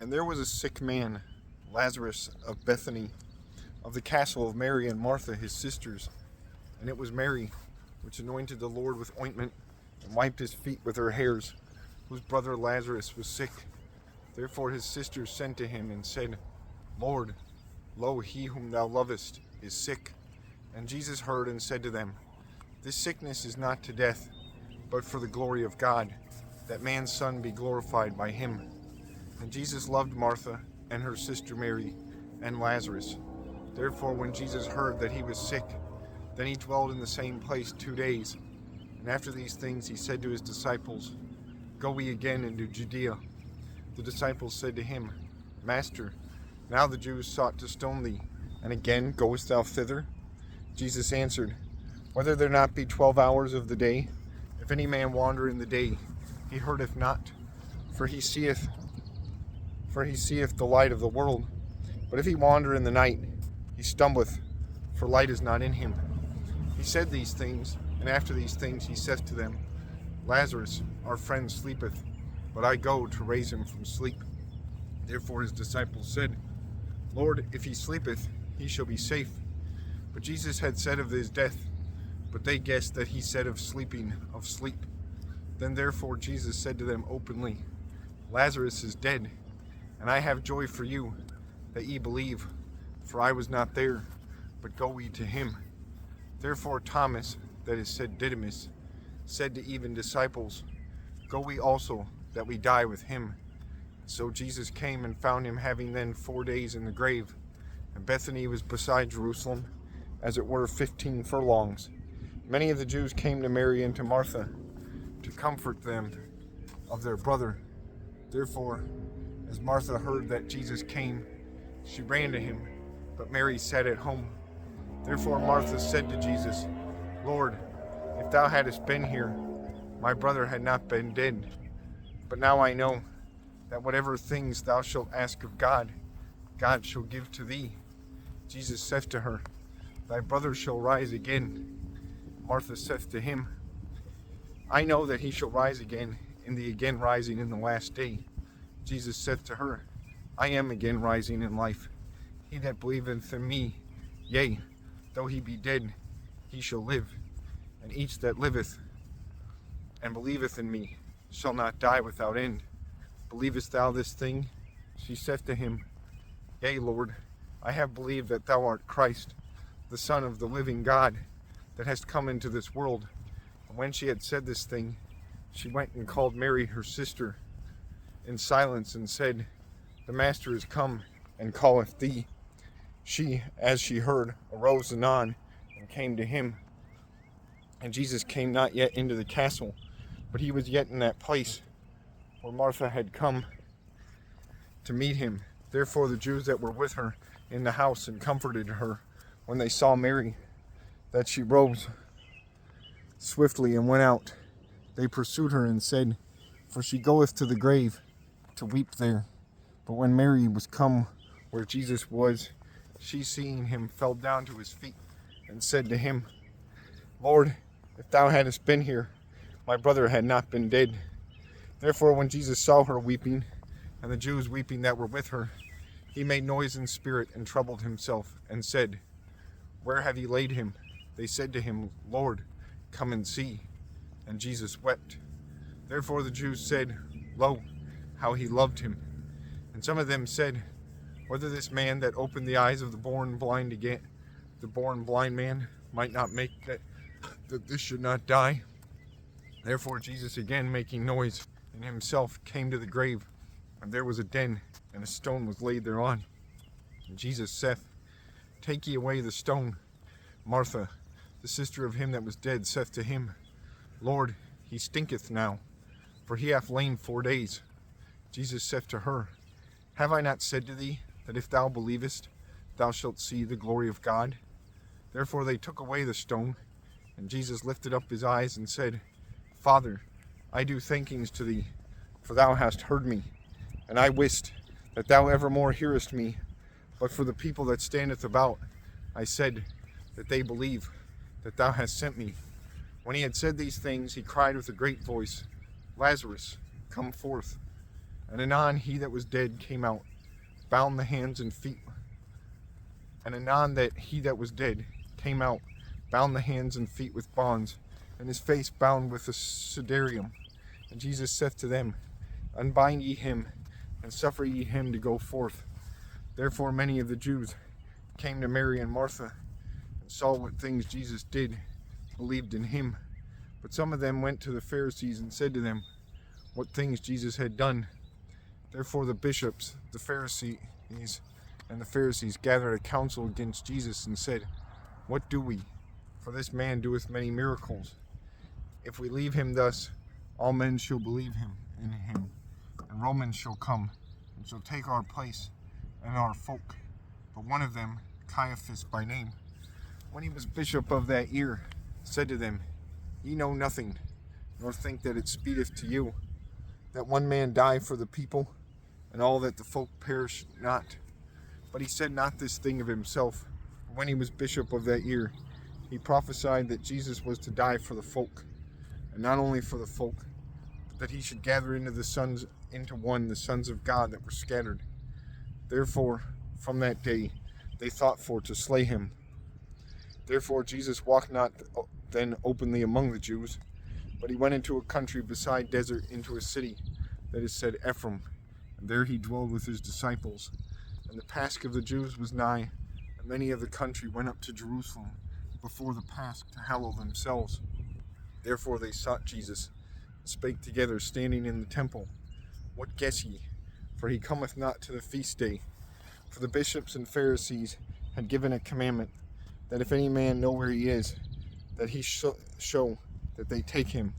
And there was a sick man, Lazarus of Bethany, of the castle of Mary and Martha his sisters. And it was Mary which anointed the Lord with ointment, and wiped his feet with her hairs, whose brother Lazarus was sick. Therefore his sisters sent to him and said, Lord, lo, he whom thou lovest is sick. And Jesus heard and said to them, This sickness is not to death, but for the glory of God, that man's Son be glorified by him. And Jesus loved Martha and her sister Mary and Lazarus. Therefore when Jesus heard that he was sick, then he dwelled in the same place 2 days. And after these things he said to his disciples, Go we again into Judea. The disciples said to him, Master, now the Jews sought to stone thee, and again goest thou thither? Jesus answered, Whether there not be 12 hours of the day, if any man wander in the day, he hurteth not, for he seeth the light of the world. But if he wander in the night, he stumbleth, for light is not in him. He said these things, and after these things he saith to them, Lazarus, our friend, sleepeth, but I go to raise him from sleep. Therefore his disciples said, Lord, if he sleepeth, he shall be safe. But Jesus had said of his death, but they guessed that he said of sleeping, of sleep. Then therefore Jesus said to them openly, Lazarus is dead, and I have joy for you, that ye believe, for I was not there, but go ye to him. Therefore Thomas, that is said Didymus, said to even disciples, Go we also, that we die with him. So Jesus came and found him having then 4 days in the grave. And Bethany was beside Jerusalem, as it were 15 furlongs. Many of the Jews came to Mary and to Martha, to comfort them of their brother. Therefore, as Martha heard that Jesus came, she ran to him, but Mary sat at home. Therefore Martha said to Jesus, Lord, if thou hadst been here, my brother had not been dead. But now I know that whatever things thou shalt ask of God, God shall give to thee. Jesus saith to her, Thy brother shall rise again. Martha saith to him, I know that he shall rise again in the again rising in the last day. Jesus saith to her, I am again rising in life. He that believeth in me, yea, though he be dead, he shall live. And each that liveth and believeth in me shall not die without end. Believest thou this thing? She saith to him, Yea, Lord, I have believed that thou art Christ, the Son of the living God, that hast come into this world. And when she had said this thing, she went and called Mary her sister in silence, and said, The Master is come, and calleth thee. She, as she heard, arose anon, and came to him. And Jesus came not yet into the castle, but he was yet in that place where Martha had come to meet him. Therefore the Jews that were with her in the house and comforted her, when they saw Mary, that she rose swiftly and went out, they pursued her and said, For she goeth to the grave to weep there. But when Mary was come where Jesus was, she seeing him fell down to his feet and said to him, Lord, if thou hadst been here, my brother had not been dead. Therefore when Jesus saw her weeping, and the Jews weeping that were with her, he made noise in spirit and troubled himself, and said, Where have ye laid him? They said to him, Lord, come and see. And Jesus wept. Therefore the Jews said, Lo, how he loved him. And some of them said, Whether this man that opened the eyes of the born blind man, might not make that this should not die. Therefore Jesus, again making noise in himself, came to the grave, and there was a den, and a stone was laid thereon. And Jesus saith, Take ye away the stone. Martha, the sister of him that was dead, saith to him, Lord, he stinketh now, for he hath lain 4 days. Jesus saith to her, Have I not said to thee, that if thou believest, thou shalt see the glory of God? Therefore they took away the stone, and Jesus lifted up his eyes and said, Father, I do thankings to thee, for thou hast heard me, and I wist that thou evermore hearest me. But for the people that standeth about, I said, that they believe that thou hast sent me. When he had said these things, he cried with a great voice, Lazarus, come forth. And anon he that was dead came out, bound the hands and feet. And anon that he that was dead came out, bound the hands and feet with bonds, and his face bound with a sudarium. And Jesus saith to them, Unbind ye him, and suffer ye him to go forth. Therefore many of the Jews came to Mary and Martha, and saw what things Jesus did, believed in him. But some of them went to the Pharisees and said to them, what things Jesus had done. Therefore the bishops, the Pharisees, and the Pharisees gathered a council against Jesus and said, What do we? For this man doeth many miracles. If we leave him thus, all men shall believe in him, and Romans shall come, and shall take our place and our folk. But one of them, Caiaphas by name, when he was bishop of that year, said to them, Ye know nothing, nor think that it speedeth to you, that one man die for the people, and all that the folk perish not. But he said not this thing of himself. For when he was bishop of that year, he prophesied that Jesus was to die for the folk, and not only for the folk, but that he should gather into the sons of God that were scattered. Therefore, from that day, they thought for to slay him. Therefore Jesus walked not then openly among the Jews, but he went into a country beside desert, into a city that is said Ephraim, and there he dwelled with his disciples. And the Pasch of the Jews was nigh, and many of the country went up to Jerusalem before the Pasch to hallow themselves. Therefore they sought Jesus, and spake together, standing in the temple, What guess ye? For he cometh not to the feast day. For the bishops and Pharisees had given a commandment, that if any man know where he is, that he show that they take him,